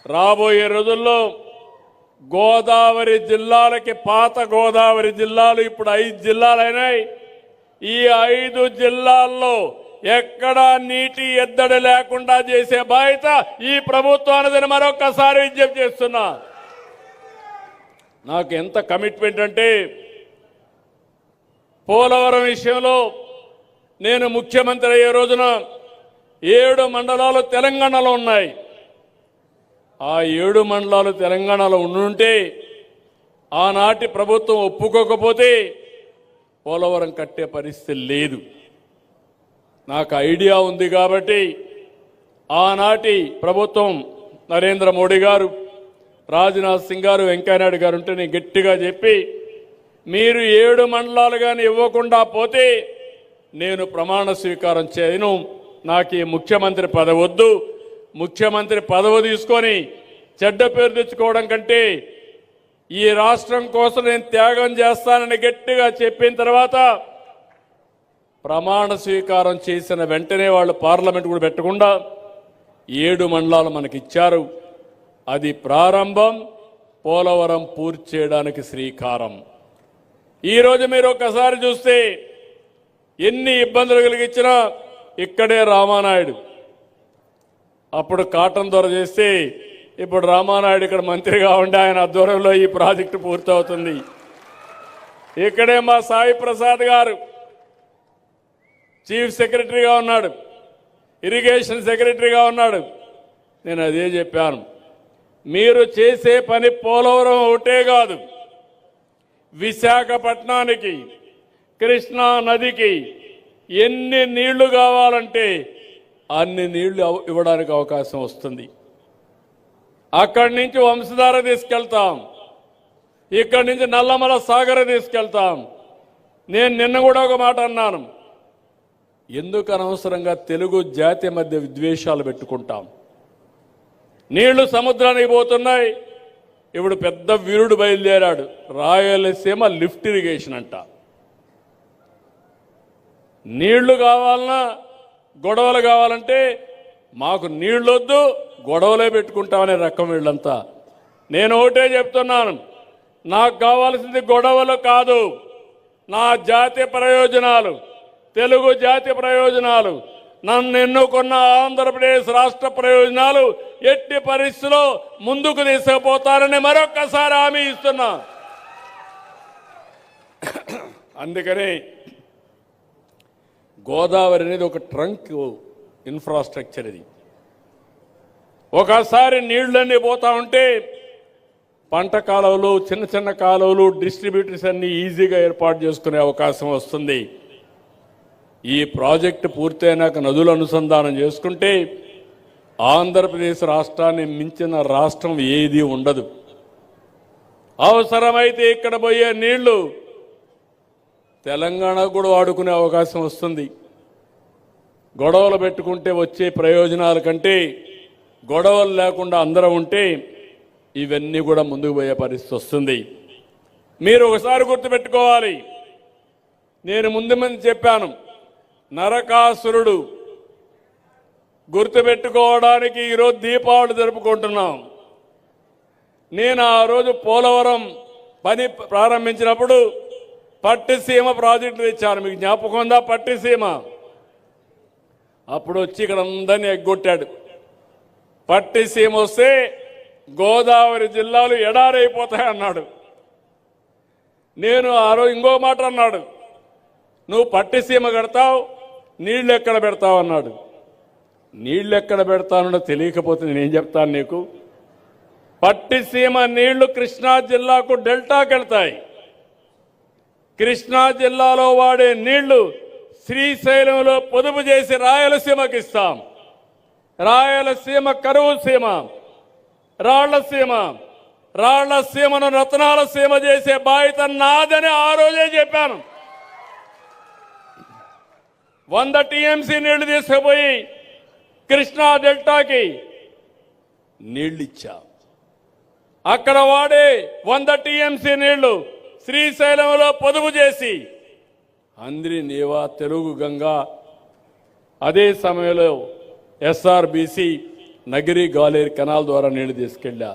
రాబోయే రోజుల్లో గోదావరి జిల్లాలకి పాత గోదావరి జిల్లాలు ఇప్పుడు 5 జిల్లాలైనాయి. ఈ 5 జిల్లాల్లో ఎక్కడా నీటి ఎద్దడి లేకుండా చేసే బాధ్యత ఈ ప్రభుత్వానిదని మరొకసారి విజ్ఞప్తి చేస్తున్నా. నాకు ఎంత కమిట్మెంట్ అంటే పోలవరం విషయంలో నేను ముఖ్యమంత్రి అయ్యే రోజున 7 మండలాలు తెలంగాణలో ఉన్నాయి. ఆ 7 మండలాలు తెలంగాణలో ఉండుంటే ఆనాటి ప్రభుత్వం ఒప్పుకోకపోతే పోలవరం కట్టే పరిస్థితి లేదు. నాకు ఐడియా ఉంది కాబట్టి ఆనాటి ప్రభుత్వం నరేంద్ర మోడీ గారు, రాజ్నాథ్ సింగ్ గారు, వెంకయ్యనాయుడు గారు ఉంటే నేను గట్టిగా చెప్పి మీరు 7 మండలాలు కానీ ఇవ్వకుండా పోతే నేను ప్రమాణ స్వీకారం చేయను, నాకు ఈ ముఖ్యమంత్రి పదవి వద్దు, ముఖ్యమంత్రి పదవి తీసుకొని చెడ్డ పేరు తెచ్చుకోవడం కంటే ఈ రాష్ట్రం కోసం నేను త్యాగం చేస్తానని గట్టిగా చెప్పిన తర్వాత ప్రమాణ స్వీకారం చేసిన వెంటనే వాళ్ళు పార్లమెంట్ కూడా పెట్టకుండా 7 మండలాలు మనకిచ్చారు. అది ప్రారంభం, పోలవరం పూర్తి చేయడానికి శ్రీకారం. ఈరోజు మీరు ఒక్కసారి చూస్తే ఎన్ని ఇబ్బందులు కలిగించినా ఇక్కడే రామానాయుడు అప్పుడు కాటన్ దొర చేస్తే ఇప్పుడు రామానాయుడు ఇక్కడ మంత్రిగా ఉండి ఆయన ఆధ్వర్యంలో ఈ ప్రాజెక్టు పూర్తవుతుంది. ఇక్కడే మా సాయి ప్రసాద్ గారు చీఫ్ సెక్రటరీగా ఉన్నాడు, ఇరిగేషన్ సెక్రటరీగా ఉన్నాడు. నేను అదే చెప్పాను, మీరు చేసే పని పోలవరం ఒకటే కాదు, విశాఖపట్నానికి కృష్ణా నదికి ఎన్ని నీళ్లు కావాలంటే అన్ని నీళ్లు ఇవ్వడానికి అవకాశం వస్తుంది. అక్కడి నుంచి వంశధార తీసుకెళ్తాం, ఇక్కడి నుంచి నల్లమల సాగర్ తీసుకెళ్తాం. నేను నిన్న కూడా ఒక మాట అన్నాను, ఎందుకు అనవసరంగా తెలుగు జాతి మధ్య విద్వేషాలు పెట్టుకుంటాం? నీళ్లు సముద్రానికి పోతున్నాయి. ఇప్పుడు పెద్ద వీరుడు బయలుదేరాడు, రాయలసీమ లిఫ్ట్ ఇరిగేషన్ అంట. నీళ్లు కావాలన్నా గొడవలు కావాలంటే మాకు నీళ్ళొద్దు, గొడవలే పెట్టుకుంటామనే రకం వీళ్ళంతా. నేను ఒకటే చెప్తున్నాను, నాకు కావాల్సింది గొడవలు కాదు, నా జాతి ప్రయోజనాలు, తెలుగు జాతి ప్రయోజనాలు, నన్ను ఎన్నుకున్న ఆంధ్రప్రదేశ్ రాష్ట్ర ప్రయోజనాలు ఎట్టి పరిస్థితిలో ముందుకు తీసుకుపోతారని మరొక్కసారి హామీ ఇస్తున్నా. అందుకని గోదావరి అనేది ఒక ట్రంక్ ఇన్ఫ్రాస్ట్రక్చర్. ఇది ఒకసారి నీళ్లన్నీ పోతా ఉంటే పంట కాలువలు, చిన్న చిన్న కాలువలు, డిస్ట్రిబ్యూటర్స్ అన్ని ఈజీగా ఏర్పాటు చేసుకునే అవకాశం వస్తుంది. ఈ ప్రాజెక్టు పూర్తయినాక నదులు అనుసంధానం చేసుకుంటే ఆంధ్రప్రదేశ్ రాష్ట్రాన్ని మించిన రాష్ట్రం ఏది ఉండదు. అవసరమైతే ఇక్కడ పోయే నీళ్లు తెలంగాణ కూడా వాడుకునే అవకాశం వస్తుంది. గొడవలు పెట్టుకుంటే వచ్చే ప్రయోజనాల కంటే గొడవలు లేకుండా అందరం ఉంటే ఇవన్నీ కూడా ముందుకు పోయే పరిస్థితి వస్తుంది. మీరు ఒకసారి గుర్తుపెట్టుకోవాలి, నేను ముందు చెప్పాను, నరకాసురుడు గుర్తుపెట్టుకోవడానికి ఈరోజు దీపావళి జరుపుకుంటున్నాం. నేను ఆ రోజు పోలవరం పని ప్రారంభించినప్పుడు పట్టిసీమ ప్రాజెక్టు తెచ్చాను, మీకు జ్ఞాపకం ఉందా? పట్టిసీమ అప్పుడు వచ్చి ఇక్కడ అందరినీ ఎగ్గొట్టాడు. పట్టిసీమ వస్తే గోదావరి జిల్లాలు ఎడారైపోతాయన్నాడు. నేను ఆ రోజు ఇంకో మాట అన్నాడు, నువ్వు పట్టిసీమ కడతావు, నీళ్లు ఎక్కడ పెడతావు అన్నాడు. నీళ్లు ఎక్కడ పెడతానో తెలియకపోతే నేనేం చెప్తాను నీకు? పట్టిసీమ నీళ్లు కృష్ణా జిల్లాకు డెల్టాకి వెళ్తాయి. కృష్ణా జిల్లాలో వాడే నీళ్లు శ్రీశైలంలో పొదుపు చేసి రాయలసీమకి ఇస్తాం. రాయలసీమ కరువు సీమ, రాళ్లసీమను రత్నాల సీమ చేసే బాధ్యత నాదని ఆ రోజే చెప్పాను. 100 టీఎంసీ నీళ్లు తీసుకుపోయి కృష్ణా డెల్టాకి నీళ్ళిచ్చా. అక్కడ వాడే 100 టీఎంసీ నీళ్లు శ్రీశైలంలో పొదుపు చేసి అంద్రి నేవా, తెలుగు గంగా, అదే సమయంలో ఎస్ఆర్బీసీ నగిరి గాలేరు కెనాల్ ద్వారా నీళ్లు తీసుకెళ్ళా